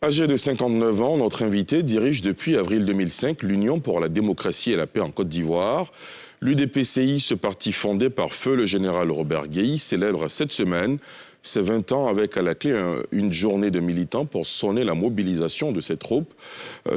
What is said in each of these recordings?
Âgé de 59 ans, notre invité dirige depuis avril 2005 l'Union pour la démocratie et la paix en Côte d'Ivoire. L'UDPCI, ce parti fondé par feu le général Robert Guéhi, célèbre cette semaine ses 20 ans avec à la clé une journée de militants pour sonner la mobilisation de ses troupes.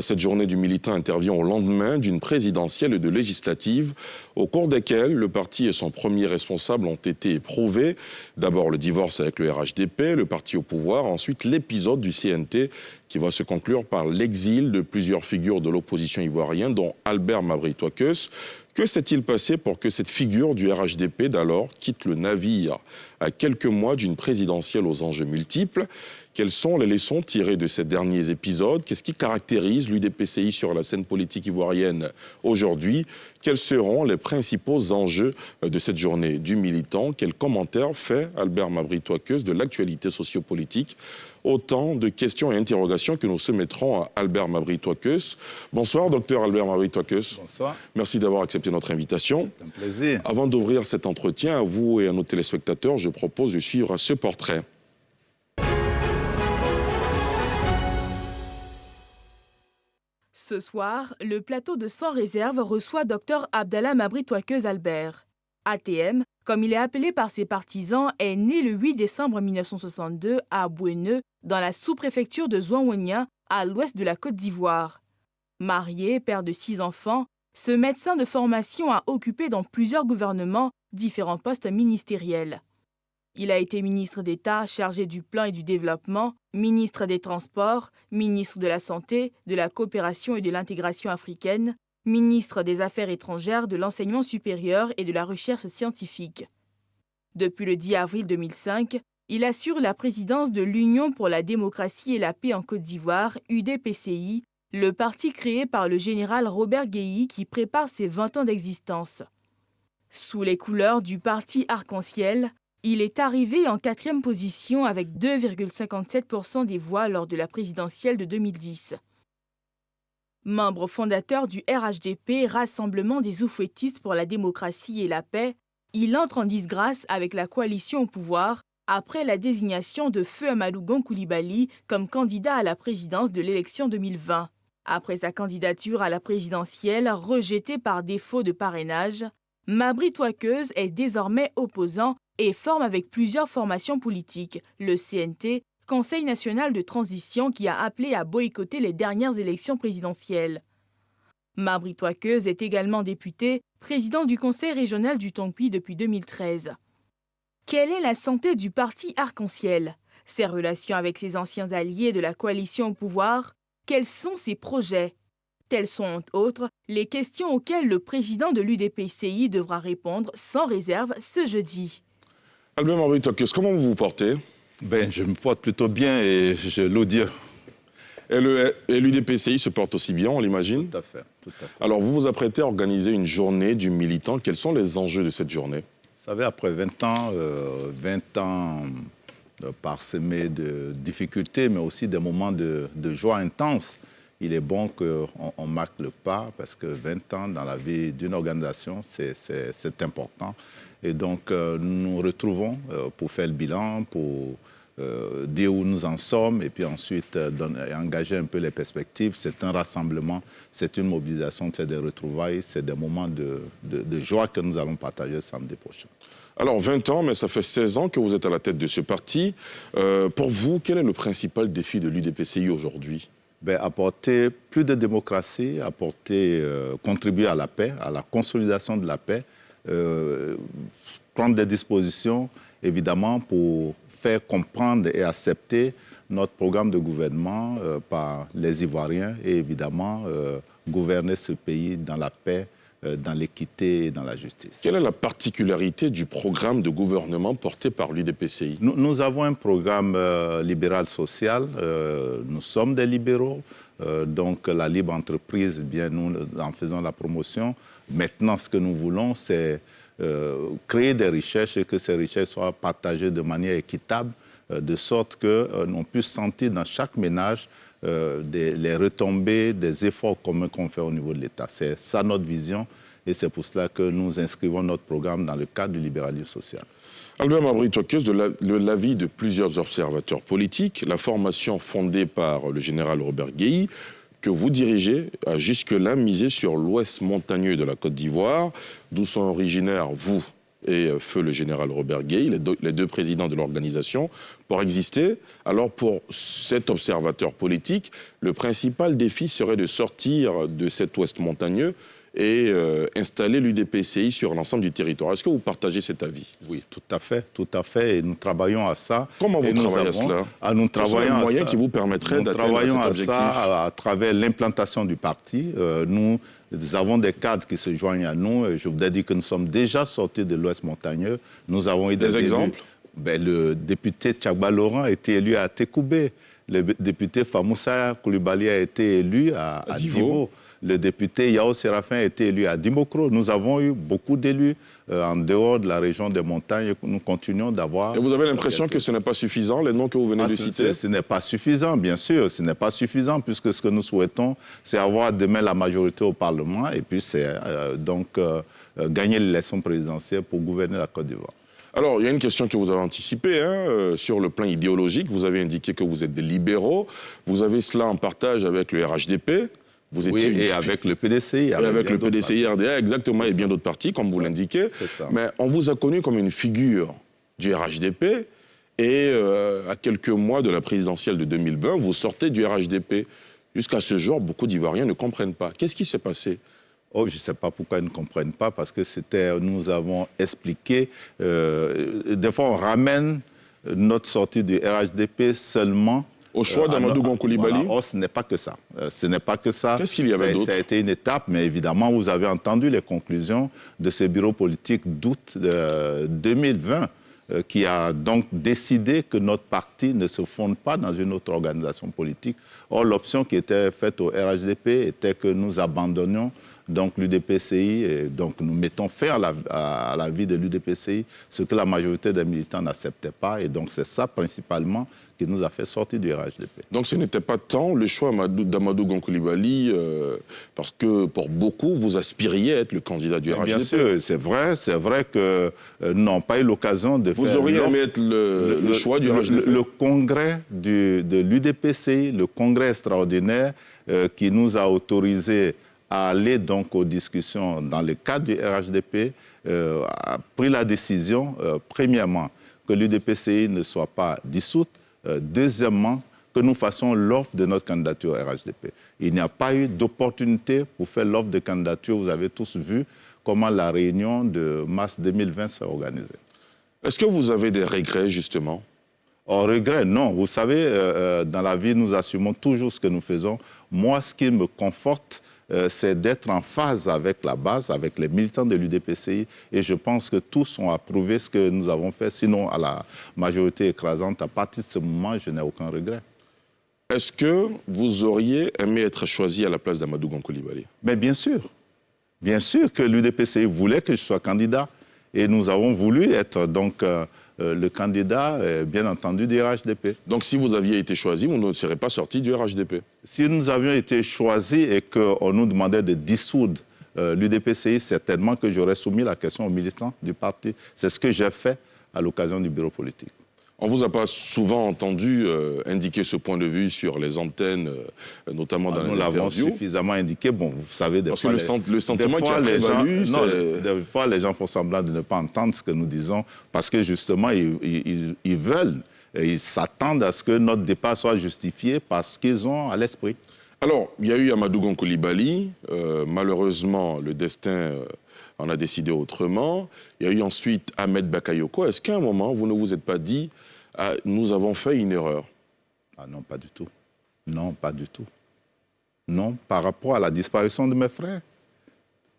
Cette journée du militant intervient au lendemain d'une présidentielle et de législative au cours desquelles le parti et son premier responsable ont été éprouvés. D'abord le divorce avec le RHDP, le parti au pouvoir, ensuite l'épisode du CNT qui va se conclure par l'exil de plusieurs figures de l'opposition ivoirienne, dont Albert Mabry-Touakeus. Que s'est-il passé pour que cette figure du RHDP d'alors quitte le navire à quelques mois d'une présidentielle aux enjeux multiples? Quelles sont les leçons tirées de ces derniers épisodes? Qu'est-ce qui caractérise l'UDPCI sur la scène politique ivoirienne aujourd'hui? Quels seront les principaux enjeux de cette journée du militant? Quel commentaire fait Albert Mabry-Touakeus de l'actualité sociopolitique? Autant de questions et interrogations que nous soumettrons à Albert Mabry-Touakeus. Bonsoir, docteur Albert Mabry-Touakeus. Bonsoir. Merci d'avoir accepté notre invitation. C'est un plaisir. Avant d'ouvrir cet entretien, à vous et à nos téléspectateurs, je propose de suivre ce portrait. Ce soir, le plateau de Sans Réserve reçoit Dr Abdallah Mabry-Touakeus Albert. ATM, comme il est appelé par ses partisans, est né le 8 décembre 1962 à Bouéneux, dans la sous-préfecture de Zouanouenia, à l'ouest de la Côte d'Ivoire. Marié, père de 6 enfants, ce médecin de formation a occupé dans plusieurs gouvernements différents postes ministériels. Il a été ministre d'État chargé du plan et du développement, ministre des Transports, ministre de la Santé, de la Coopération et de l'Intégration africaine, ministre des Affaires étrangères, de l'Enseignement supérieur et de la Recherche scientifique. Depuis le 10 avril 2005, il assure la présidence de l'Union pour la démocratie et la paix en Côte d'Ivoire, UDPCI, le parti créé par le général Robert Guéhi qui prépare ses 20 ans d'existence. Sous les couleurs du parti Arc-en-Ciel, il est arrivé en 4e position avec 2,57% des voix lors de la présidentielle de 2010. Membre fondateur du RHDP, Rassemblement des oufouettistes pour la démocratie et la paix, il entre en disgrâce avec la coalition au pouvoir après la désignation de Feu Amadou Gon Coulibaly comme candidat à la présidence de l'élection 2020. Après sa candidature à la présidentielle rejetée par défaut de parrainage, Mabry-Touakeus est désormais opposant et forme avec plusieurs formations politiques, le CNT, Conseil national de transition qui a appelé à boycotter les dernières élections présidentielles. Mabry-Touakeus est également député, président du Conseil régional du Tongpi depuis 2013. Quelle est la santé du parti Arc-en-Ciel? Ses relations avec ses anciens alliés de la coalition au pouvoir? Quels sont ses projets? Telles sont, entre autres, les questions auxquelles le président de l'UDPCI devra répondre sans réserve ce jeudi. Albert Mabry-Touakeus, comment vous vous portez? Je me porte plutôt bien et je l'ose dire. Et l'UDPCI se porte aussi bien, on l'imagine? Tout à fait. Alors, vous vous apprêtez à organiser une journée du militant. Quels sont les enjeux de cette journée? Vous savez, après 20 ans parsemés de difficultés, mais aussi des moments de joie intense, il est bon qu'on marque le pas parce que 20 ans dans la vie d'une organisation, c'est important. Et donc, nous nous retrouvons pour faire le bilan, pour dire où nous en sommes et puis ensuite engager un peu les perspectives. C'est un rassemblement, c'est une mobilisation, c'est des retrouvailles, c'est des moments de joie que nous allons partager samedi prochain. Alors, 20 ans, mais ça fait 16 ans que vous êtes à la tête de ce parti. Pour vous, quel est le principal défi de l'UDPCI aujourd'hui? Apporter plus de démocratie, contribuer à la paix, à la consolidation de la paix, prendre des dispositions, évidemment, pour faire comprendre et accepter notre programme de gouvernement par les Ivoiriens et, évidemment, gouverner ce pays dans la paix, dans l'équité et dans la justice. Quelle est la particularité du programme de gouvernement porté par l'UDPCI? Nous avons un programme libéral-social. Nous sommes des libéraux. Donc, la libre entreprise, nous en faisons la promotion. Maintenant, ce que nous voulons, c'est créer des richesses et que ces richesses soient partagées de manière équitable, de sorte qu'on puisse sentir dans chaque ménage les retombées des efforts communs qu'on fait au niveau de l'État. C'est ça notre vision Et c'est pour cela que nous inscrivons notre programme dans le cadre du libéralisme social. Albert Mabry-Twakeus, de l'avis de plusieurs observateurs politiques, la formation fondée par le général Robert Guéhi, que vous dirigez, a jusque-là misé sur l'ouest montagneux de la Côte d'Ivoire, d'où sont originaires, vous et feu le général Robert Guéhi, les deux présidents de l'organisation, pour exister. Alors pour cet observateur politique, le principal défi serait de sortir de cet ouest montagneux et installer l'UDPCI sur l'ensemble du territoire. Est-ce que vous partagez cet avis? Oui, tout à fait, et nous travaillons à ça. Comment vous travaillez à cela? Nous travaillons à moyens qui vous permettraient d'atteindre cet objectif? À travers l'implantation du parti. Nous avons des cadres qui se joignent à nous. Je voudrais dire que nous sommes déjà sortis de l'Ouest montagneux. Nous avons eu des exemples. Le député Tchagba Laurent a été élu à Tekoubé. Le député Famoussa Koulibaly a été élu à Divo. Le député Yao Séraphin a été élu à Dimokro. Nous avons eu beaucoup d'élus en dehors de la région des montagnes. Nous continuons d'avoir... Et vous avez l'impression que ce n'est pas suffisant, les noms que vous venez de citer? Ce n'est pas suffisant, bien sûr. Ce n'est pas suffisant, puisque ce que nous souhaitons, c'est avoir demain la majorité au Parlement et puis c'est gagner l'élection présidentielle pour gouverner la Côte d'Ivoire. Alors, il y a une question que vous avez anticipée sur le plan idéologique. Vous avez indiqué que vous êtes des libéraux. Vous avez cela en partage avec le RHDP. Vous étiez et avec le PDCI. Et avec le PDCI, RDA, exactement, et bien d'autres partis, comme vous l'indiquez. Mais on vous a connu comme une figure du RHDP. Et à quelques mois de la présidentielle de 2020, vous sortez du RHDP. Jusqu'à ce jour, beaucoup d'Ivoiriens ne comprennent pas. Qu'est-ce qui s'est passé? Je ne sais pas pourquoi ils ne comprennent pas, parce que nous avons expliqué. Des fois, on ramène notre sortie du RHDP seulement au choix d'Amadou Gon Coulibaly. Voilà. Ce n'est pas que ça. Ce n'est pas que ça. Qu'est-ce qu'il y avait d'autre? Ça a été une étape, mais évidemment, vous avez entendu les conclusions de ce bureau politique d'août 2020, qui a donc décidé que notre parti ne se fonde pas dans une autre organisation politique. Or, l'option qui était faite au RHDP était que nous abandonnions donc l'UDPCI, et donc nous mettons fin à la vie de l'UDPCI, ce que la majorité des militants n'acceptaient pas, et donc c'est ça principalement qui nous a fait sortir du RHDP. Donc ce n'était pas tant le choix d'Amadou Gon Coulibaly, parce que pour beaucoup, vous aspiriez à être le candidat du RHDP. Bien sûr, c'est vrai que nous n'avons pas eu l'occasion de faire... Vous auriez aimé être le choix du RHDP. Le congrès de l'UDPCI, le congrès extraordinaire qui nous a autorisé à aller donc aux discussions dans le cadre du RHDP, a pris la décision, premièrement, que l'UDPCI ne soit pas dissoute, deuxièmement, que nous fassions l'offre de notre candidature au RHDP. Il n'y a pas eu d'opportunité pour faire l'offre de candidature. Vous avez tous vu comment la réunion de mars 2020 s'est organisée. Est-ce que vous avez des regrets, justement? Regret, non. Vous savez, dans la vie, nous assumons toujours ce que nous faisons. Moi, ce qui me conforte, c'est d'être en phase avec la base, avec les militants de l'UDPCI. Et je pense que tous ont approuvé ce que nous avons fait. Sinon, à la majorité écrasante, à partir de ce moment, je n'ai aucun regret. Est-ce que vous auriez aimé être choisi à la place d'Amadou Gon Coulibaly? Mais bien sûr. Bien sûr que l'UDPCI voulait que je sois candidat. Et nous avons voulu être donc le candidat, bien entendu, du RHDP. Donc si vous aviez été choisi, vous ne serez pas sorti du RHDP? Si nous avions été choisis et qu'on nous demandait de dissoudre l'UDPCI, certainement que j'aurais soumis la question aux militants du parti. C'est ce que j'ai fait à l'occasion du bureau politique. On ne vous a pas souvent entendu indiquer ce point de vue sur les antennes, notamment dans les interviews. Nous l'avons suffisamment indiqué. Bon, vous savez, parce que le sentiment qui a prévalu, des fois, les gens font semblant de ne pas entendre ce que nous disons, parce que justement, ils veulent, ils s'attendent à ce que notre départ soit justifié parce qu'ils ont à l'esprit. Alors, il y a eu Amadou Gon Coulibaly. Malheureusement, le destin en a décidé autrement. Il y a eu ensuite Ahmed Bakayoko. Est-ce qu'à un moment, vous ne vous êtes pas dit nous avons fait une erreur? Ah non, pas du tout. Non, pas du tout. Non, par rapport à la disparition de mes frères.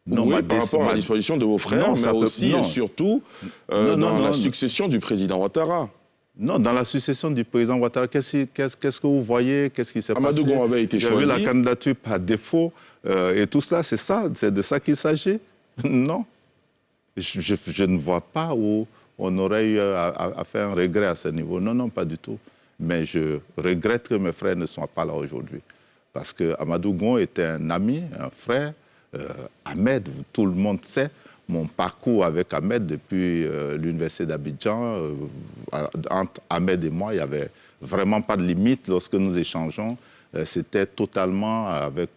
Non, oui, par rapport à la disparition de vos frères, non, mais aussi et surtout dans la succession du président Ouattara. Non, dans la succession du président Ouattara, qu'est-ce que vous voyez? Qu'est-ce qui s'est passé? Amadou Gon avait été choisi. J'avais la candidature par défaut et tout cela, c'est de ça qu'il s'agit? Non. Je ne vois pas où on aurait eu à faire un regret à ce niveau. Non, non, pas du tout. Mais je regrette que mes frères ne soient pas là aujourd'hui. Parce que Amadou Gon était un ami, un frère, Ahmed, tout le monde sait mon parcours avec Ahmed depuis l'Université d'Abidjan. Entre Ahmed et moi, il n'y avait vraiment pas de limite lorsque nous échangeons. C'était totalement avec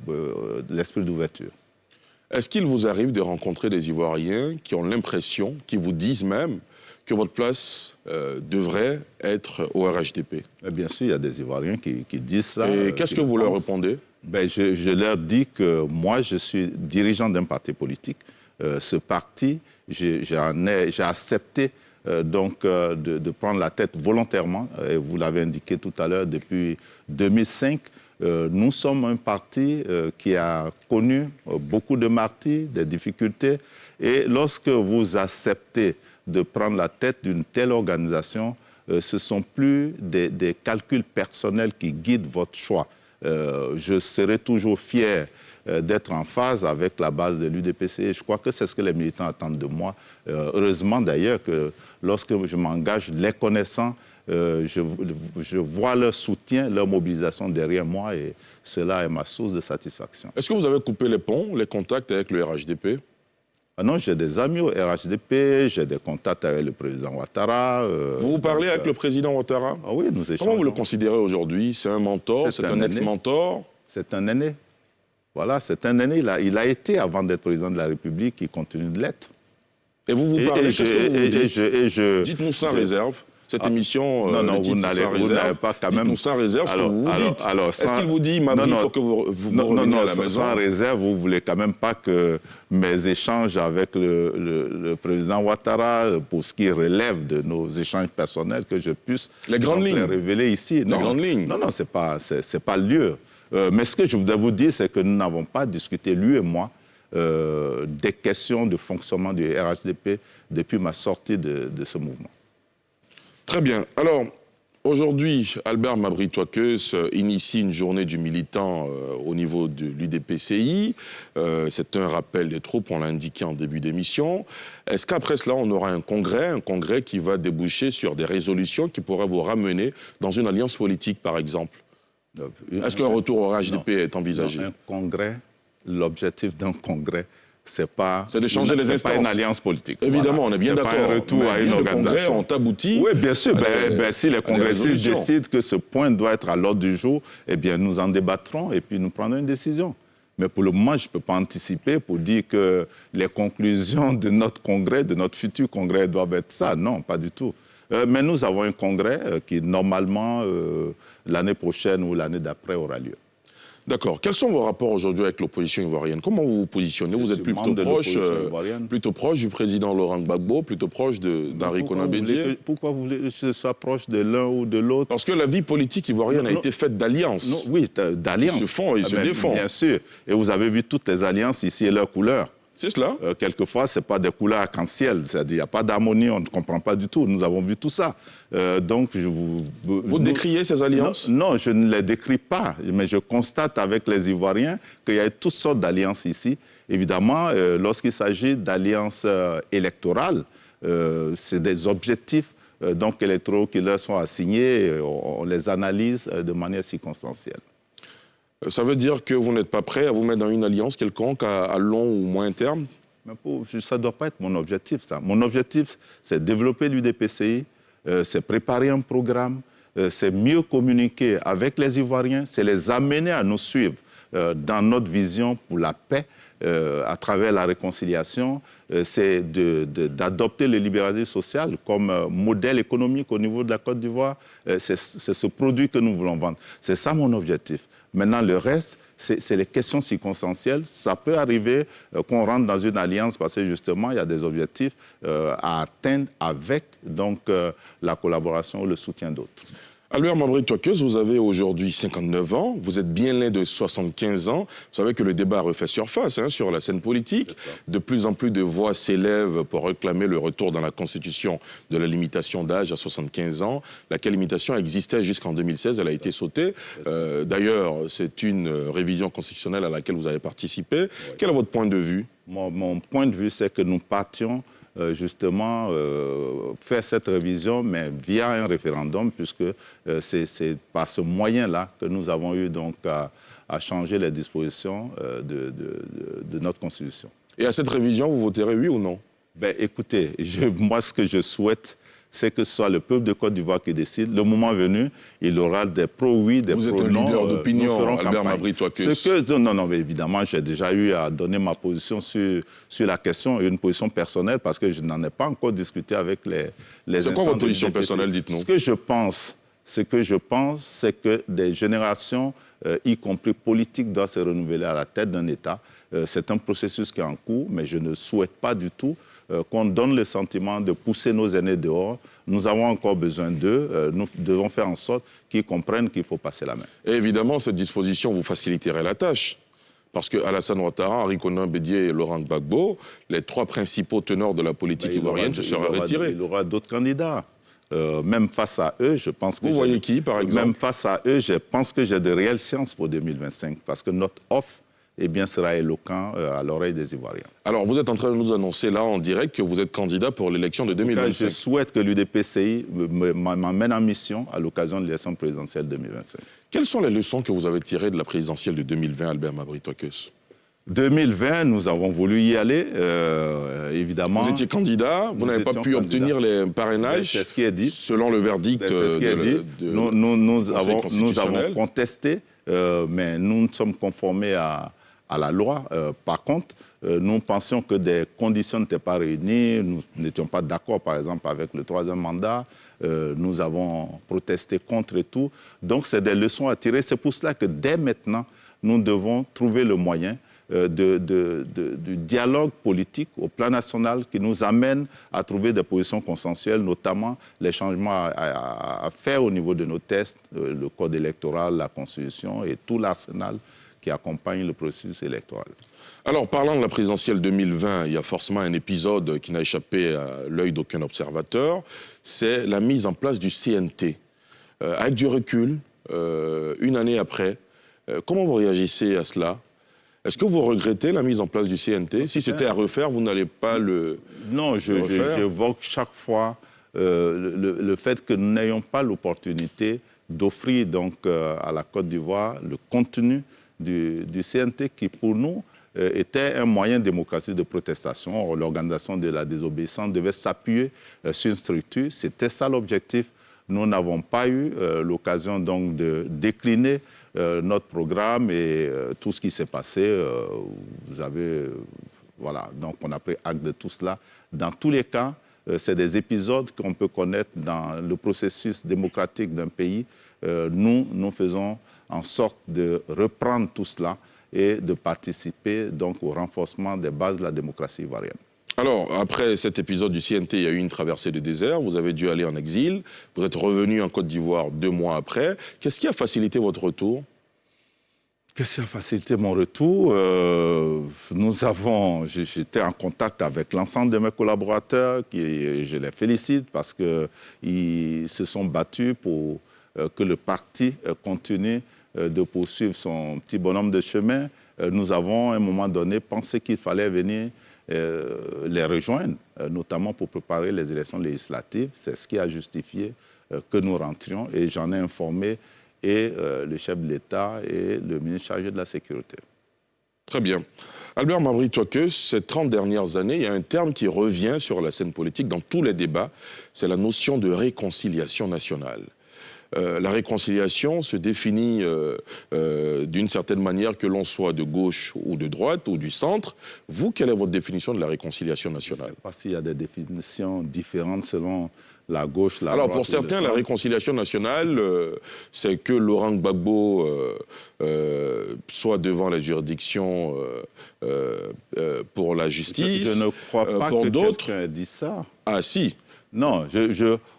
l'esprit d'ouverture. Est-ce qu'il vous arrive de rencontrer des Ivoiriens qui ont l'impression, qui vous disent même que votre place devrait être au RHDP? Bien sûr, il y a des Ivoiriens qui disent ça. Et qu'est-ce que vous leur répondez? Je leur dis que moi, je suis dirigeant d'un parti politique. Ce parti, j'ai accepté de prendre la tête volontairement. Et vous l'avez indiqué tout à l'heure, depuis 2005, nous sommes un parti qui a connu beaucoup de martyrs, des difficultés. Et lorsque vous acceptez de prendre la tête d'une telle organisation, ce ne sont plus des calculs personnels qui guident votre choix. Je serai toujours fier d'être en phase avec la base de l'UDPC. Je crois que c'est ce que les militants attendent de moi. Heureusement d'ailleurs que lorsque je m'engage, les connaissant, je vois leur soutien, leur mobilisation derrière moi et cela est ma source de satisfaction. Est-ce que vous avez coupé les ponts, les contacts avec le RHDP? Non, j'ai des amis au RHDP, j'ai des contacts avec le président Ouattara. Vous parlez avec le président Ouattara? Ah oui, nous échangeons. Comment vous le considérez aujourd'hui? C'est un mentor? C'est un ex-mentor? C'est un aîné. Voilà, c'est un aîné. Il a été, avant d'être président de la République, il continue de l'être. Et vous parlez, qu'est-ce que vous dites? Dites-nous sans réserve. Cette émission, non, vous n'allez pas quand même... Dites-nous sans réserve ce que vous dites. Est-ce qu'il vous dit, Mabry, il faut que vous reveniez à la maison? Sans réserve, vous ne voulez quand même pas que mes échanges avec le président Ouattara, pour ce qui relève de nos échanges personnels, que je puisse les révéler ici. Les grandes lignes. Non, ce n'est pas le lieu. Mais ce que je voudrais vous dire, c'est que nous n'avons pas discuté, lui et moi, des questions de fonctionnement du RHDP depuis ma sortie de ce mouvement. Très bien. Alors, aujourd'hui, Albert Mabry Twakeus initie une journée du militant au niveau de l'UDPCI. C'est un rappel des troupes, on l'a indiqué en début d'émission. Est-ce qu'après cela, on aura un congrès qui va déboucher sur des résolutions qui pourraient vous ramener dans une alliance politique, par exemple? Est-ce qu'un retour au RHDP est envisagé? Un congrès, l'objectif d'un congrès, c'est de changer les instances. Pas une alliance politique. Évidemment, voilà. On est bien d'accord. Un retour à une organisation. On aboutit. Oui, bien sûr. Si les congressistes décident que ce point doit être à l'ordre du jour, eh bien, nous en débattrons et puis nous prendrons une décision. Mais pour le moment, je ne peux pas anticiper pour dire que les conclusions de notre congrès, de notre futur congrès, doivent être ça. Non, pas du tout. Mais nous avons un congrès qui, normalement, l'année prochaine ou l'année d'après, aura lieu. D'accord. Quels sont vos rapports aujourd'hui avec l'opposition ivoirienne? Comment vous vous positionnez? Vous êtes plutôt proche du président Laurent Gbagbo, plutôt proche d'Henri Konan Bédié? Pourquoi vous voulez que je sois proche de l'un ou de l'autre? Parce que la vie politique ivoirienne a été faite d'alliances. Oui, d'alliances. Ils se font et ils se défendent. Bien sûr. Et vous avez vu toutes les alliances ici et leurs couleurs. C'est cela. Quelquefois, ce n'est pas des couleurs arc-en-ciel. C'est-à-dire qu'il n'y a pas d'harmonie, on ne comprend pas du tout. Nous avons vu tout ça. Donc, vous décriez ces alliances? Non, je ne les décris pas. Mais je constate avec les Ivoiriens qu'il y a toutes sortes d'alliances ici. Évidemment, lorsqu'il s'agit d'alliances électorales, c'est des objectifs électoraux qui leur sont assignés. On les analyse de manière circonstancielle. Ça veut dire que vous n'êtes pas prêt à vous mettre dans une alliance quelconque à long ou moyen terme? Mais ça ne doit pas être mon objectif, ça. Mon objectif, c'est développer l'UDPCI, c'est préparer un programme, c'est mieux communiquer avec les Ivoiriens, c'est les amener à nous suivre dans notre vision pour la paix, à travers la réconciliation, c'est d'adopter le libéralisme social comme modèle économique au niveau de la Côte d'Ivoire. C'est ce produit que nous voulons vendre. C'est ça mon objectif. Maintenant, le reste, c'est les questions circonstancielles. Ça peut arriver qu'on rentre dans une alliance parce que justement, il y a des objectifs à atteindre avec la collaboration ou le soutien d'autres. Albert Mabry Twakeus, vous avez aujourd'hui 59 ans, vous êtes bien laid de 75 ans. Vous savez que le débat refait surface sur la scène politique. De plus en plus de voix s'élèvent pour réclamer le retour dans la Constitution de la limitation d'âge à 75 ans. Laquelle limitation existait jusqu'en 2016, elle a été sautée. D'ailleurs, c'est une révision constitutionnelle à laquelle vous avez participé. Oui. Quel est votre point de vue? Mon point de vue, c'est que nous partions justement faire cette révision, mais via un référendum, puisque c'est par ce moyen-là que nous avons eu donc à changer les dispositions de notre Constitution. Et à cette révision, vous voterez oui ou non? Ben, écoutez, moi, ce que je souhaite, c'est que ce soit le peuple de Côte d'Ivoire qui décide. Le moment venu, il aura des pro-oui, des pro-non. Vous êtes un leader d'opinion, Albert Mabry Twakeus. Non, mais évidemment, j'ai déjà eu à donner ma position sur la question, une position personnelle, parce que je n'en ai pas encore discuté avec les C'est quoi votre position personnelle, dites-nous? Ce que je pense, c'est que des générations, y compris politiques, doivent se renouveler à la tête d'un État. C'est un processus qui est en cours, mais je ne souhaite pas du tout qu'on donne le sentiment de pousser nos aînés dehors. Nous avons encore besoin d'eux. Nous devons faire en sorte qu'ils comprennent qu'il faut passer la main. Et évidemment, cette disposition vous faciliterait la tâche. Parce que Alassane Ouattara, Henri Konan Bédié et Laurent Gbagbo, les trois principaux teneurs de la politique ivoirienne, se seraient retirés. Il y aura d'autres candidats. Même face à eux, je pense que... Vous voyez qui, par exemple? Même face à eux, je pense que j'ai de réelles chances pour 2025. Parce que notre offre, sera éloquent à l'oreille des Ivoiriens. Alors, vous êtes en train de nous annoncer là, en direct, que vous êtes candidat pour l'élection de 2025. Je souhaite que l'UDPCI m'emmène en mission à l'occasion de l'élection présidentielle 2025. Quelles sont les leçons que vous avez tirées de la présidentielle de 2020, Albert Mabry Twakeus? 2020, nous avons voulu y aller, évidemment. Vous étiez candidat, vous n'avez pas pu obtenir les parrainages. C'est ce qui est dit. Selon le verdict nous avons contesté, mais nous nous sommes conformés à la loi. Par contre, nous pensions que des conditions n'étaient pas réunies. Nous n'étions pas d'accord, par exemple, avec le troisième mandat. Nous avons protesté contre et tout. Donc, c'est des leçons à tirer. C'est pour cela que dès maintenant, nous devons trouver le moyen du dialogue politique au plan national qui nous amène à trouver des positions consensuelles, notamment les changements à faire au niveau de nos tests, le code électoral, la Constitution et tout l'arsenal qui accompagne le processus électoral. Alors, parlant de la présidentielle 2020, il y a forcément un épisode qui n'a échappé à l'œil d'aucun observateur, c'est la mise en place du CNT. Avec du recul, une année après, comment vous réagissez à cela ? Est-ce que vous regrettez la mise en place du CNT? Si c'était à refaire, vous n'allez pas le Non, j'évoque chaque fois le fait que nous n'ayons pas l'opportunité d'offrir donc à la Côte d'Ivoire le contenu du CNT qui, pour nous, était un moyen démocratique de protestation. L'organisation de la désobéissance devait s'appuyer sur une structure. C'était ça l'objectif. Nous n'avons pas eu l'occasion donc de décliner notre programme et tout ce qui s'est passé. Vous avez... voilà, donc on a pris acte de tout cela. Dans tous les cas, c'est des épisodes qu'on peut connaître dans le processus démocratique d'un pays. Nous faisons en sorte de reprendre tout cela et de participer donc au renforcement des bases de la démocratie ivoirienne. Alors, après cet épisode du CNT, il y a eu une traversée du désert, vous avez dû aller en exil, vous êtes revenu en Côte d'Ivoire 2 mois après. Qu'est-ce qui a facilité votre retour? Qu'est-ce qui a facilité mon retour? J'étais en contact avec l'ensemble de mes collaborateurs, je les félicite parce qu'ils se sont battus pour que le parti continue de poursuivre son petit bonhomme de chemin. Nous avons, à un moment donné, pensé qu'il fallait venir les rejoindre, notamment pour préparer les élections législatives. C'est ce qui a justifié que nous rentrions et j'en ai informé et le chef de l'État et le ministre chargé de la Sécurité. Très bien. Albert Mabry Twakeus, ces 30 dernières années, il y a un terme qui revient sur la scène politique dans tous les débats, c'est la notion de réconciliation nationale. La réconciliation se définit d'une certaine manière que l'on soit de gauche ou de droite ou du centre. Vous, quelle est votre définition de la réconciliation nationale? Je ne sais pas s'il y a des définitions différentes selon la gauche, la droite. Alors pour certains, la réconciliation nationale, c'est que Laurent Gbagbo soit devant la juridiction pour la justice. Je ne crois pas que quelqu'un ait dit ça. Ah si. Non,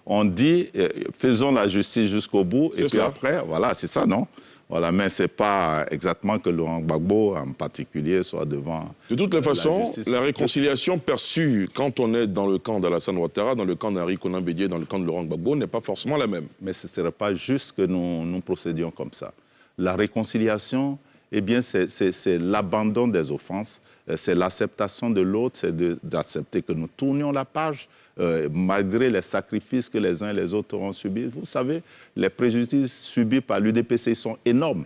on dit faisons la justice jusqu'au bout et puis après, voilà, c'est ça, non? Voilà, mais ce n'est pas exactement que Laurent Gbagbo en particulier soit devant. De toutes les façons, la réconciliation perçue quand on est dans le camp d'Alassane Ouattara, dans le camp d'Henri Konan Bédié, dans le camp de Laurent Gbagbo n'est pas forcément la même. Mais ce ne serait pas juste que nous procédions comme ça. La réconciliation, eh bien, c'est l'abandon des offenses, c'est l'acceptation de l'autre, c'est d'accepter que nous tournions la page, malgré les sacrifices que les uns et les autres auront subis. Vous savez, les préjudices subis par l'UDPC sont énormes.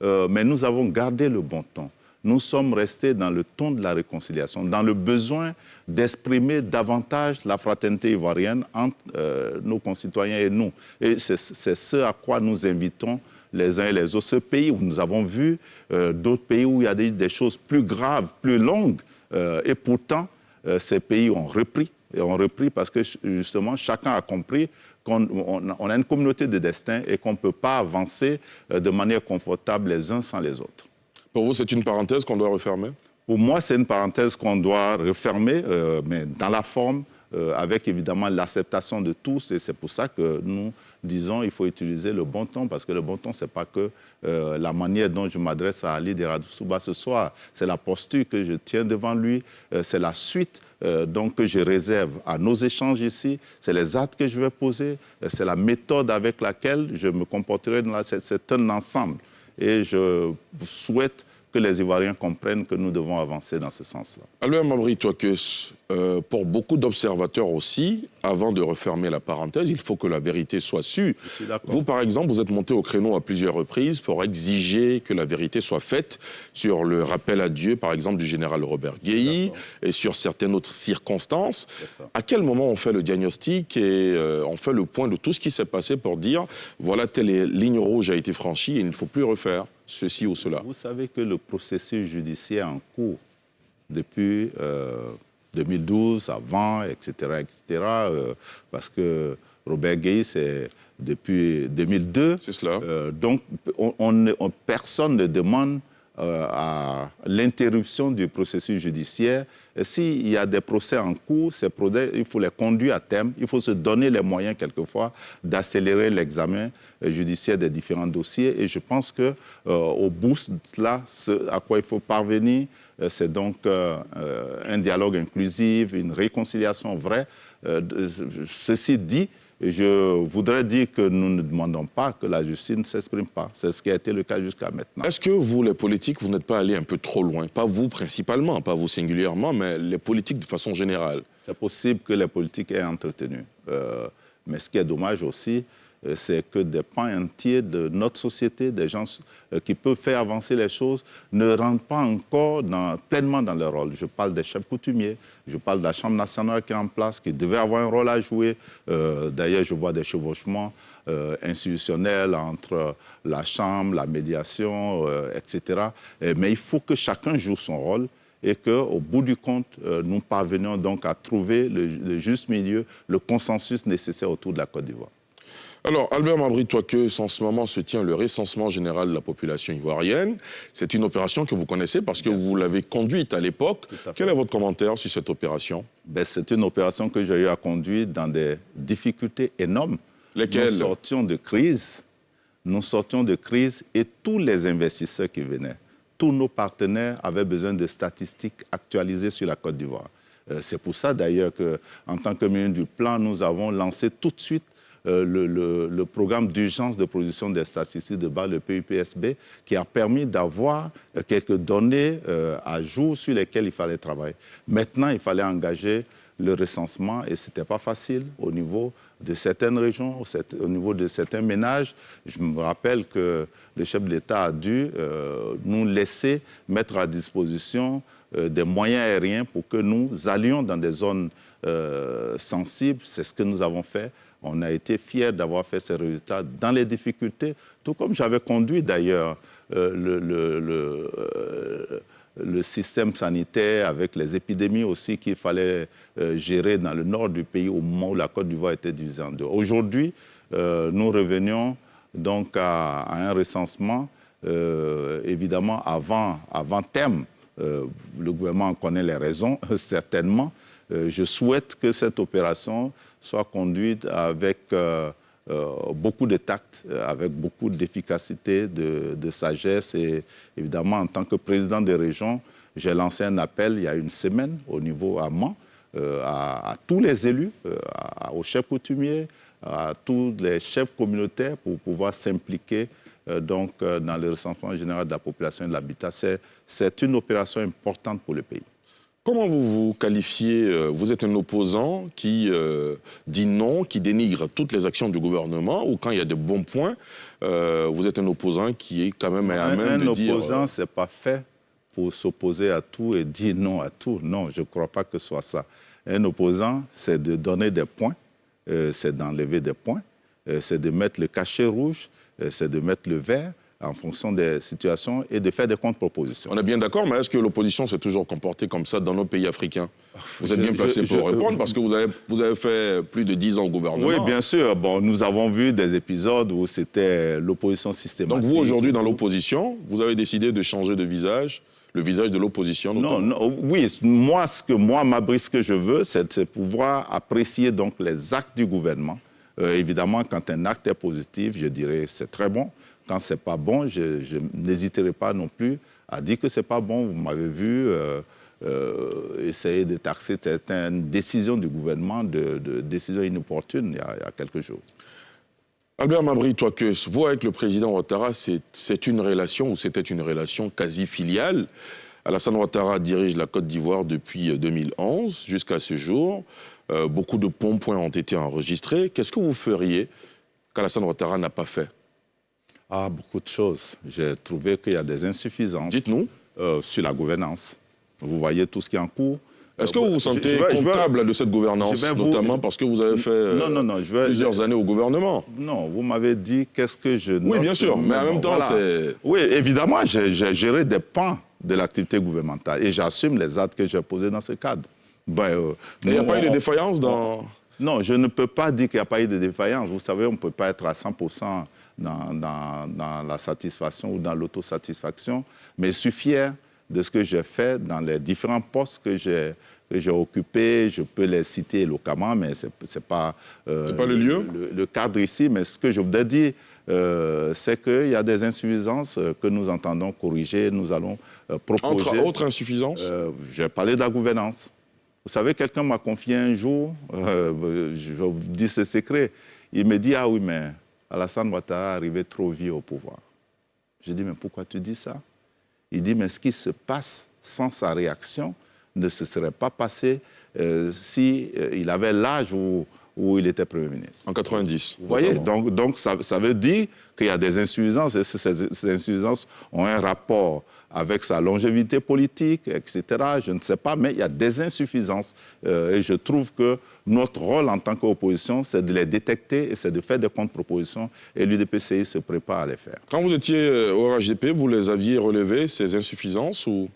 mais nous avons gardé le bon ton. Nous sommes restés dans le ton de la réconciliation, dans le besoin d'exprimer davantage la fraternité ivoirienne entre nos concitoyens et nous. Et c'est ce à quoi nous invitons les uns et les autres. Ce pays où nous avons vu d'autres pays où il y a des choses plus graves, plus longues, et pourtant, ces pays ont repris. Et ont repris parce que, justement, chacun a compris qu'on a une communauté de destin et qu'on ne peut pas avancer de manière confortable les uns sans les autres. Pour vous, c'est une parenthèse qu'on doit refermer? Pour moi, c'est une parenthèse qu'on doit refermer, mais dans la forme, avec évidemment l'acceptation de tous. Et c'est pour ça que nous disons qu'il faut utiliser le bon ton, parce que le bon ton, ce n'est pas que la manière dont je m'adresse à Ali Deradsouba ce soir. C'est la posture que je tiens devant lui, c'est la suite donc, que je réserve à nos échanges ici, c'est les actes que je vais poser, c'est la méthode avec laquelle je me comporterai. C'est un ensemble. Et je souhaite que les Ivoiriens comprennent que nous devons avancer dans ce sens-là. Albert Mabry Touakeus, pour beaucoup d'observateurs aussi, avant de refermer la parenthèse, il faut que la vérité soit sûre. Vous, par exemple, vous êtes monté au créneau à plusieurs reprises pour exiger que la vérité soit faite sur le rappel à Dieu, par exemple, du général Robert Guéhi et sur certaines autres circonstances. À quel moment on fait le diagnostic et on fait le point de tout ce qui s'est passé pour dire, voilà, telle ligne rouge a été franchie et il ne faut plus refaire ceci ou cela? Vous savez que le processus judiciaire en cours depuis 2012, avant, etc., parce que Robert Guéhi, c'est depuis 2002. C'est cela. Donc, personne ne demande à l'interruption du processus judiciaire. S'il y a des procès en cours, ces procès, il faut les conduire à terme. Il faut se donner les moyens, quelquefois, d'accélérer l'examen judiciaire des différents dossiers. Et je pense qu'au bout de cela, ce à quoi il faut parvenir, c'est donc un dialogue inclusif, une réconciliation vraie. Ceci dit, je voudrais dire que nous ne demandons pas que la justice ne s'exprime pas. C'est ce qui a été le cas jusqu'à maintenant. Est-ce que vous, les politiques, vous n'êtes pas allés un peu trop loin? Pas vous principalement, pas vous singulièrement, mais les politiques de façon générale. C'est possible que les politiques aient entretenu. Mais ce qui est dommage aussi, c'est que des pans entiers de notre société, des gens qui peuvent faire avancer les choses, ne rentrent pas encore pleinement dans leur rôle. Je parle des chefs coutumiers, je parle de la Chambre nationale qui est en place, qui devait avoir un rôle à jouer. D'ailleurs, je vois des chevauchements institutionnels entre la Chambre, la médiation, etc. Mais il faut que chacun joue son rôle et qu'au bout du compte, nous parvenions donc à trouver le juste milieu, le consensus nécessaire autour de la Côte d'Ivoire. Alors, Albert Mabry Touakeus, en ce moment se tient le recensement général de la population ivoirienne. C'est une opération que vous connaissez parce que vous l'avez conduite à l'époque. Quel est votre commentaire sur cette opération? C'est une opération que j'ai eu à conduire dans des difficultés énormes. Lesquelles? Nous sortions de crise et tous les investisseurs qui venaient, tous nos partenaires avaient besoin de statistiques actualisées sur la Côte d'Ivoire. C'est pour ça d'ailleurs qu'en tant que ministre du Plan, nous avons lancé tout de suite le programme d'urgence de production des statistiques de base, le PUPSB, qui a permis d'avoir quelques données à jour sur lesquelles il fallait travailler. Maintenant, il fallait engager le recensement et ce n'était pas facile au niveau de certaines régions, au niveau de certains ménages. Je me rappelle que le chef de l'État a dû nous laisser mettre à disposition des moyens aériens pour que nous allions dans des zones sensibles. C'est ce que nous avons fait. On a été fiers d'avoir fait ces résultats dans les difficultés, tout comme j'avais conduit d'ailleurs le système sanitaire avec les épidémies aussi qu'il fallait gérer dans le nord du pays au moment où la Côte d'Ivoire était divisée en deux. Aujourd'hui, nous revenions donc à un recensement, évidemment, avant terme. Le gouvernement connaît les raisons, certainement. Je souhaite que cette opération soit conduite avec beaucoup de tact, avec beaucoup d'efficacité, de sagesse. Et évidemment, en tant que président des régions, j'ai lancé un appel il y a une semaine au niveau à Mans, à tous les élus, aux chefs coutumiers, à tous les chefs communautaires pour pouvoir s'impliquer dans le recensement général de la population et de l'habitat. C'est une opération importante pour le pays. Comment vous qualifiez, vous êtes un opposant qui dit non, qui dénigre toutes les actions du gouvernement, ou quand il y a des bons points, vous êtes un opposant qui est quand même à même de dire... Un opposant, ce n'est pas fait pour s'opposer à tout et dire non à tout. Non, je ne crois pas que ce soit ça. Un opposant, c'est de donner des points, c'est d'enlever des points, c'est de mettre le cachet rouge, c'est de mettre le vert, en fonction des situations et de faire des contre-propositions. On est bien d'accord, mais est-ce que l'opposition s'est toujours comportée comme ça dans nos pays africains? Vous êtes bien placé pour répondre parce que vous avez fait plus de 10 ans au gouvernement. Oui, bien sûr. Bon, nous avons vu des épisodes où c'était l'opposition systématique. Donc vous, aujourd'hui, dans l'opposition, vous avez décidé de changer de visage, le visage de l'opposition notamment. Non, oui, ce que je veux, c'est pouvoir apprécier donc les actes du gouvernement. Évidemment, quand un acte est positif, je dirais c'est très bon. Quand ce n'est pas bon, je n'hésiterai pas non plus à dire que ce n'est pas bon. Vous m'avez vu essayer de taxer certaines décisions du gouvernement de décisions inopportunes il y a quelques jours. Albert Mabry Twakes, vous avec le président Ouattara, c'est une relation, ou c'était une relation quasi filiale. Alassane Ouattara dirige la Côte d'Ivoire depuis 2011 jusqu'à ce jour. Beaucoup de bons points ont été enregistrés. Qu'est-ce que vous feriez qu'Alassane Ouattara n'a pas fait? Ah, beaucoup de choses. J'ai trouvé qu'il y a des insuffisances. Dites-nous. Sur la gouvernance. Vous voyez tout ce qui est en cours. Est-ce que vous vous sentez comptable de cette gouvernance, notamment parce que vous avez fait plusieurs années au gouvernement? Non, vous m'avez dit qu'est-ce que je... Oui, bien sûr, mais en même temps, c'est... Oui, évidemment, j'ai géré des pans de l'activité gouvernementale et j'assume les actes que j'ai posés dans ce cadre. Il n'y a pas eu de défaillance dans... Non, je ne peux pas dire qu'il n'y a pas eu de défaillance. Vous savez, on ne peut pas être à 100% dans la satisfaction ou dans l'autosatisfaction, mais je suis fier de ce que j'ai fait dans les différents postes que j'ai occupés. Je peux les citer localement, mais ce n'est pas, le cadre ici. Mais ce que je voudrais dire, c'est qu'il y a des insuffisances que nous entendons corriger. Nous allons proposer... Entre autres insuffisances j'ai parlé de la gouvernance. Vous savez, quelqu'un m'a confié un jour, je vais vous dire ce secret, il me dit « Ah oui, mais Alassane Ouattara est arrivé trop vieux au pouvoir. » Je dis « Mais pourquoi tu dis ça ?» Il dit « Mais ce qui se passe sans sa réaction ne se serait pas passé s'il avait l'âge où il était Premier ministre. » En 90. Vous voyez, donc ça veut dire qu'il y a des insuffisances, et ces insuffisances ont un rapport avec sa longévité politique, etc. Je ne sais pas, mais il y a des insuffisances. Et je trouve que notre rôle en tant qu'opposition, c'est de les détecter et c'est de faire des contre-propositions. Et l'UDPCI se prépare à les faire. Quand vous étiez au RHDP, vous les aviez relevées, ces insuffisances ou...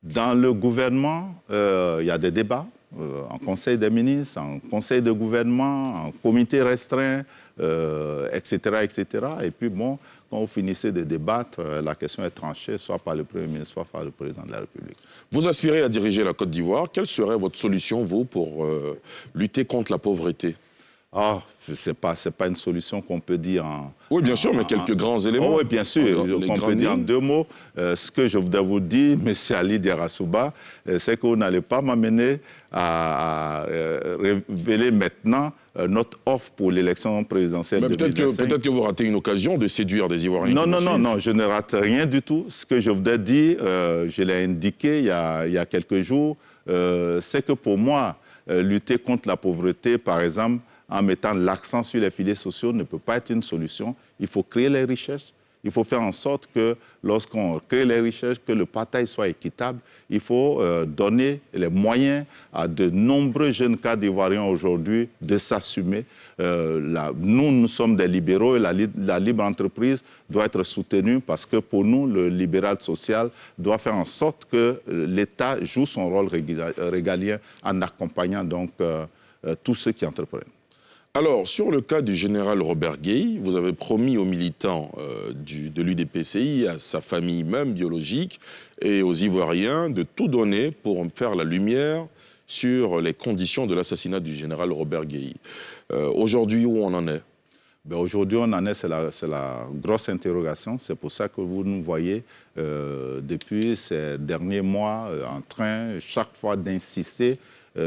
Dans le gouvernement, il y a des débats. En conseil des ministres, en conseil de gouvernement, en comité restreint, etc., etc. Et puis, bon, quand vous finissez de débattre, la question est tranchée, soit par le Premier ministre, soit par le Président de la République. Vous aspirez à diriger la Côte d'Ivoire. Quelle serait votre solution, vous, pour lutter contre la pauvreté? Ah, ce n'est pas une solution qu'on peut dire en... Oui, bien sûr, mais quelques grands éléments. Oui, bien sûr, qu'on peut dire en 2 mots. Ce que je voudrais vous dire, M. Ali Diarra-Souba, c'est que vous n'allez pas m'amener à révéler maintenant notre offre pour l'élection présidentielle de 2025. Peut-être que vous ratez une occasion de séduire des Ivoiriens. Non, je ne rate rien du tout. Ce que je voudrais dire, je l'ai indiqué il y a quelques jours, c'est que pour moi, lutter contre la pauvreté, par exemple, en mettant l'accent sur les filets sociaux ne peut pas être une solution. Il faut créer les richesses. Il faut faire en sorte que lorsqu'on crée les richesses, que le partage soit équitable. Il faut donner les moyens à de nombreux jeunes cadres ivoiriens aujourd'hui de s'assumer. Nous sommes des libéraux et la libre entreprise doit être soutenue parce que pour nous, le libéral social doit faire en sorte que l'État joue son rôle régalien en accompagnant donc tous ceux qui entreprennent. Alors, sur le cas du général Robert Gueye, vous avez promis aux militants de l'UDPCI, à sa famille même biologique et aux Ivoiriens de tout donner pour faire la lumière sur les conditions de l'assassinat du général Robert Gueye. Aujourd'hui, où on en est? Aujourd'hui, on en est, c'est la grosse interrogation. C'est pour ça que vous nous voyez depuis ces derniers mois en train, chaque fois, d'insister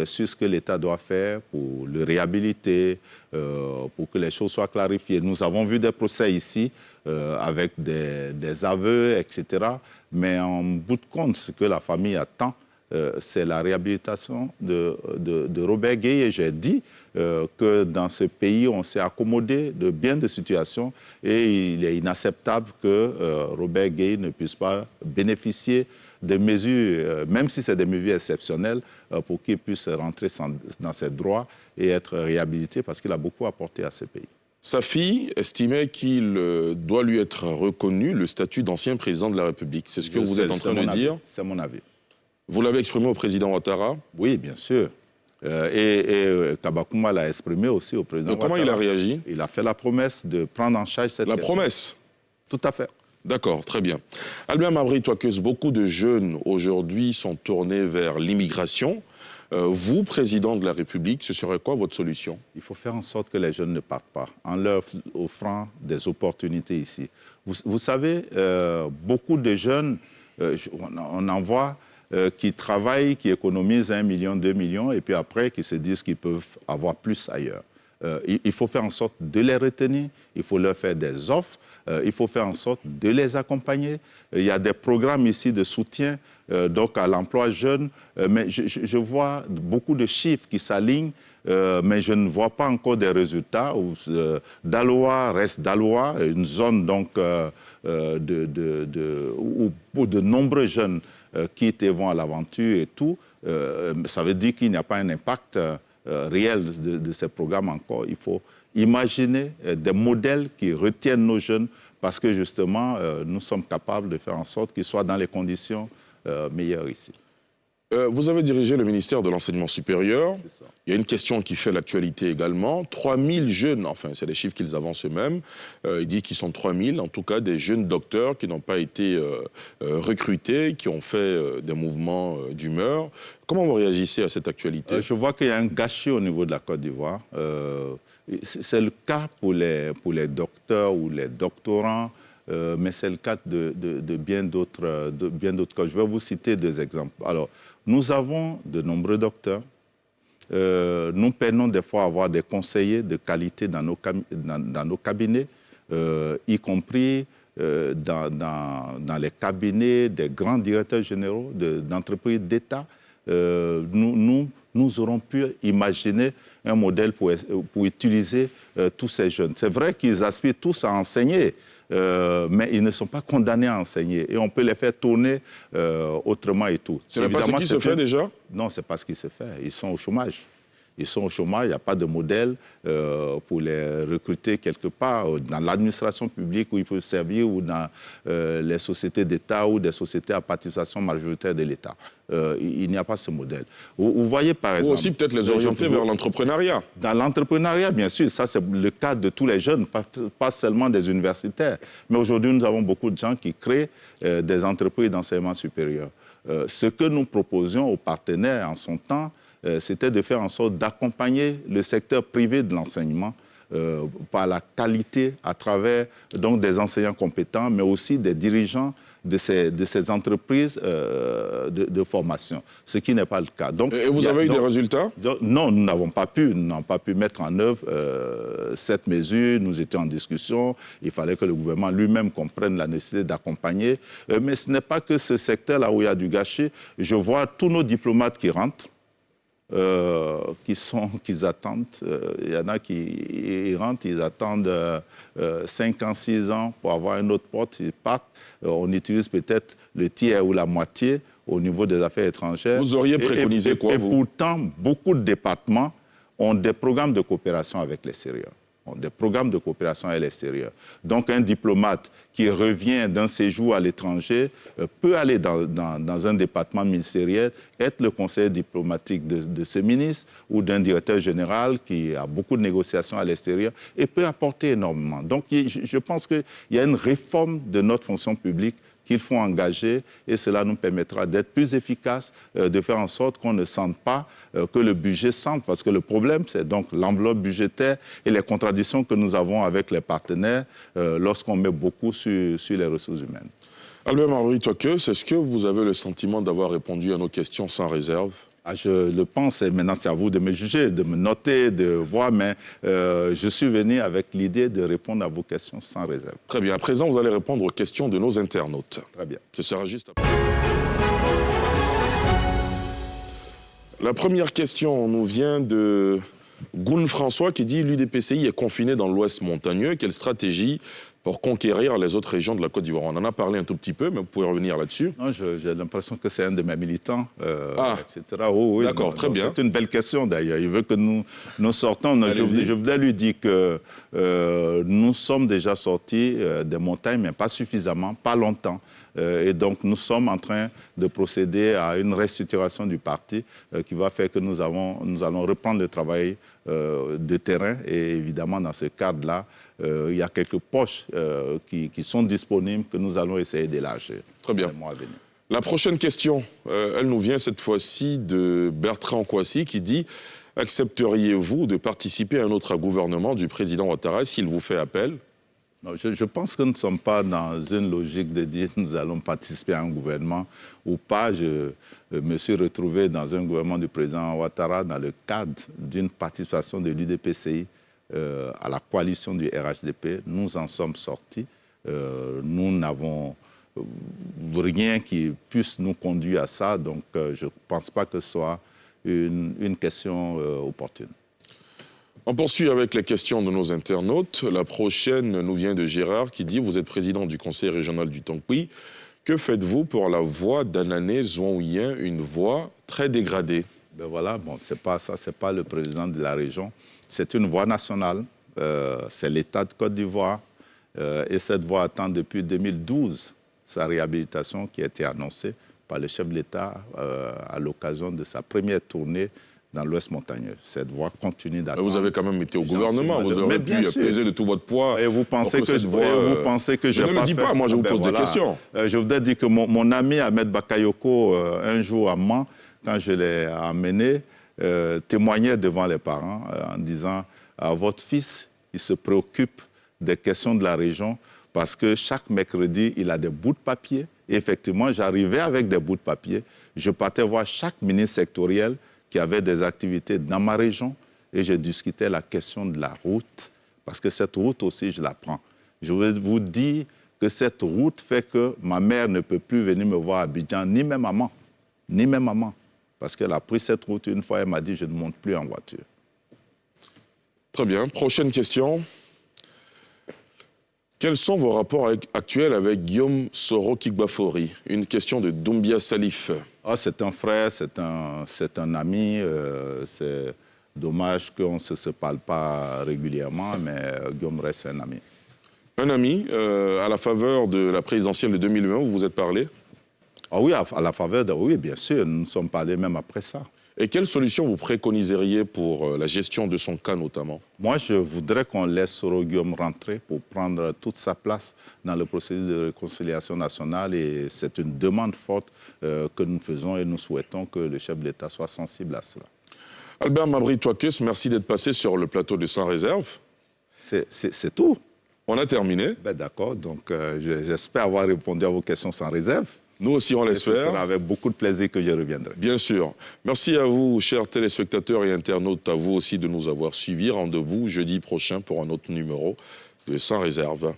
sur ce que l'État doit faire pour le réhabiliter, pour que les choses soient clarifiées. Nous avons vu des procès ici avec des aveux, etc. Mais en bout de compte, ce que la famille attend, c'est la réhabilitation de Robert Gueye. Et j'ai dit que dans ce pays, on s'est accommodé de bien des situations et il est inacceptable que Robert Gueye ne puisse pas bénéficier des mesures, même si c'est des mesures exceptionnelles, pour qu'il puisse rentrer dans ses droits et être réhabilité parce qu'il a beaucoup apporté à ce pays. Sa fille estimait qu'il doit lui être reconnu le statut d'ancien président de la République. C'est ce que vous êtes en train de dire? C'est mon avis. Vous l'avez exprimé au président Ouattara? Oui, bien sûr. Et Kabakouma l'a exprimé aussi au président Ouattara. Comment il a réagi? Il a fait la promesse de prendre en charge cette question. La promesse? Tout à fait. D'accord, très bien. Albert Mabry-Twakeus, beaucoup de jeunes aujourd'hui sont tournés vers l'immigration. Vous, président de la République, ce serait quoi votre solution? Il faut faire en sorte que les jeunes ne partent pas, en leur offrant des opportunités ici. Vous savez, beaucoup de jeunes, on en voit qui travaillent, qui économisent 1 million, 2 millions, et puis après, qui se disent qu'ils peuvent avoir plus ailleurs. Il faut faire en sorte de les retenir, il faut leur faire des offres, il faut faire en sorte de les accompagner. Il y a des programmes ici de soutien donc à l'emploi jeune, mais je vois beaucoup de chiffres qui s'alignent, mais je ne vois pas encore des résultats. Daloa reste Daloa, une zone donc, où de nombreux jeunes quittent et vont à l'aventure et tout. Ça veut dire qu'il n'y a pas un impact réel de ces programmes encore. Il faut imaginer des modèles qui retiennent nos jeunes parce que justement, nous sommes capables de faire en sorte qu'ils soient dans les conditions meilleures ici. Vous avez dirigé le ministère de l'Enseignement supérieur. Il y a une question qui fait l'actualité également. 3000 jeunes, enfin c'est les chiffres qu'ils avancent eux-mêmes, ils disent qu'ils sont 3000, en tout cas des jeunes docteurs qui n'ont pas été recrutés, qui ont fait des mouvements d'humeur. Comment vous réagissez à cette actualité? Je vois qu'il y a un gâchis au niveau de la Côte d'Ivoire. C'est le cas pour les docteurs ou les doctorants, mais c'est le cas de bien d'autres cas. Je vais vous citer 2 exemples. Alors, nous avons de nombreux docteurs. Nous peinons des fois à avoir des conseillers de qualité dans nos cabinets, y compris dans les cabinets des grands directeurs généraux d'entreprises d'État. Nous aurons pu imaginer un modèle pour utiliser tous ces jeunes. C'est vrai qu'ils aspirent tous à enseigner, mais ils ne sont pas condamnés à enseigner. Et on peut les faire tourner autrement et tout. Ce n'est pas ce qui se fait déjà? Non, ce n'est pas ce qui se fait. Ils sont au chômage. Ils sont au chômage, il n'y a pas de modèle pour les recruter quelque part dans l'administration publique où ils peuvent servir ou dans les sociétés d'État ou des sociétés à participation majoritaire de l'État. Il n'y a pas ce modèle. Vous voyez par exemple... Ou aussi peut-être les orienter vers l'entrepreneuriat. Dans l'entrepreneuriat, bien sûr, ça c'est le cas de tous les jeunes, pas seulement des universitaires. Mais aujourd'hui, nous avons beaucoup de gens qui créent des entreprises d'enseignement supérieur. Ce que nous proposions aux partenaires en son temps, c'était de faire en sorte d'accompagner le secteur privé de l'enseignement par la qualité à travers donc, des enseignants compétents, mais aussi des dirigeants de ces entreprises de formation, ce qui n'est pas le cas. Donc, et vous avez eu des résultats? Non, nous n'avons pas pu mettre en œuvre cette mesure. Nous étions en discussion. Il fallait que le gouvernement lui-même comprenne la nécessité d'accompagner. Mais ce n'est pas que ce secteur-là où il y a du gâchis. Je vois tous nos diplomates qui rentrent, qu'ils attendent. Il y en a qui rentrent, ils attendent 5 ans, 6 ans pour avoir un autre poste, ils partent. On utilise peut-être le tiers ou la moitié au niveau des affaires étrangères. Vous auriez préconisé quoi, vous? Et pourtant, beaucoup de départements ont des programmes de coopération avec l'extérieur. Des programmes de coopération à l'extérieur. Donc, un diplomate qui revient d'un séjour à l'étranger peut aller dans un département ministériel, être le conseiller diplomatique de ce ministre ou d'un directeur général qui a beaucoup de négociations à l'extérieur et peut apporter énormément. Donc, je pense qu'il y a une réforme de notre fonction publique qu'il faut engager et cela nous permettra d'être plus efficaces, de faire en sorte qu'on ne sente pas que le budget sente. Parce que le problème, c'est donc l'enveloppe budgétaire et les contradictions que nous avons avec les partenaires lorsqu'on met beaucoup sur les ressources humaines. Albert Mabry-Twakeus, est-ce que vous avez le sentiment d'avoir répondu à nos questions sans réserve? Je le pense, et maintenant c'est à vous de me juger, de me noter, de voir, mais je suis venu avec l'idée de répondre à vos questions sans réserve. Très bien. À présent, vous allez répondre aux questions de nos internautes. Très bien. Ce sera juste après. La première question nous vient de Goun François qui dit « L'UDPCI est confiné dans l'Ouest montagneux. Quelle stratégie pour conquérir les autres régions de la Côte d'Ivoire ?» On en a parlé un tout petit peu, mais vous pouvez revenir là-dessus. J'ai l'impression que c'est un de mes militants, etc. Oui, d'accord, très bien. C'est une belle question d'ailleurs. Il veut que nous sortons. Je voudrais lui dire que nous sommes déjà sortis des montagnes, mais pas suffisamment, pas longtemps. Et donc, nous sommes en train de procéder à une restructuration du parti qui va faire que nous allons reprendre le travail de terrain. Et évidemment, dans ce cadre-là, il y a quelques poches qui sont disponibles que nous allons essayer d'élargir. Très bien. La prochaine question, elle nous vient cette fois-ci de Bertrand Kouassi qui dit « Accepteriez-vous de participer à un autre gouvernement du président Ouattara s'il vous fait appel ?» Non, je pense que nous ne sommes pas dans une logique de dire que nous allons participer à un gouvernement ou pas. Je me suis retrouvé dans un gouvernement du président Ouattara dans le cadre d'une participation de l'UDPCI à la coalition du RHDP. Nous en sommes sortis. Nous n'avons rien qui puisse nous conduire à ça. Donc, je ne pense pas que ce soit une question opportune. On poursuit avec les questions de nos internautes. La prochaine nous vient de Gérard qui dit « Vous êtes président du conseil régional du Tongpi. Que faites-vous pour la voix d'Anané Zouanouyen, une voix très dégradée ?» Ben voilà, bon, c'est pas ça, c'est pas le président de la région. C'est une voix nationale. C'est l'État de Côte d'Ivoire. Et cette voix attend depuis 2012 sa réhabilitation qui a été annoncée par le chef de l'État à l'occasion de sa première tournée dans l'Ouest montagneux. Cette voie continue d'attendre. Vous avez quand même été au gouvernement, vous aurez pu peser de tout votre poids. Et vous pensez que je ne le dis pas, moi je vous pose des questions. Je voudrais dire que mon ami Ahmed Bakayoko, un jour à Mans, quand je l'ai amené, témoignait devant les parents en disant « Votre fils, il se préoccupe des questions de la région parce que chaque mercredi, il a des bouts de papier. » Et effectivement, j'arrivais avec des bouts de papier. Je partais voir chaque ministre sectoriel qui avait des activités dans ma région et je discutais la question de la route, parce que cette route aussi, je la prends. Je veux vous dire que cette route fait que ma mère ne peut plus venir me voir à Abidjan, ni même maman, parce qu'elle a pris cette route une fois, elle m'a dit « je ne monte plus en voiture ». Très bien. Prochaine question. Quels sont vos rapports actuels avec Guillaume Soro Kigbafori? Une question de Doumbia Salif. C'est un frère, c'est un ami. C'est dommage qu'on ne se parle pas régulièrement, mais Guillaume reste un ami. Un ami, à la faveur de la présidentielle de 2020, vous vous êtes parlé? Oui, à la faveur oui, bien sûr, nous nous sommes parlé même après ça. Et quelle solution vous préconiseriez pour la gestion de son cas notamment? Moi, je voudrais qu'on laisse Soro Guillaume rentrer pour prendre toute sa place dans le processus de réconciliation nationale. Et c'est une demande forte que nous faisons et nous souhaitons que le chef de l'État soit sensible à cela. Albert Mabry Touakeus, merci d'être passé sur le plateau de Sans Réserve. C'est tout. On a terminé. D'accord, donc j'espère avoir répondu à vos questions sans réserve. Nous aussi, on l'espère. Ce sera avec beaucoup de plaisir que je reviendrai. Bien sûr. Merci à vous, chers téléspectateurs et internautes, à vous aussi de nous avoir suivis. Rendez-vous jeudi prochain pour un autre numéro de Sans Réserve.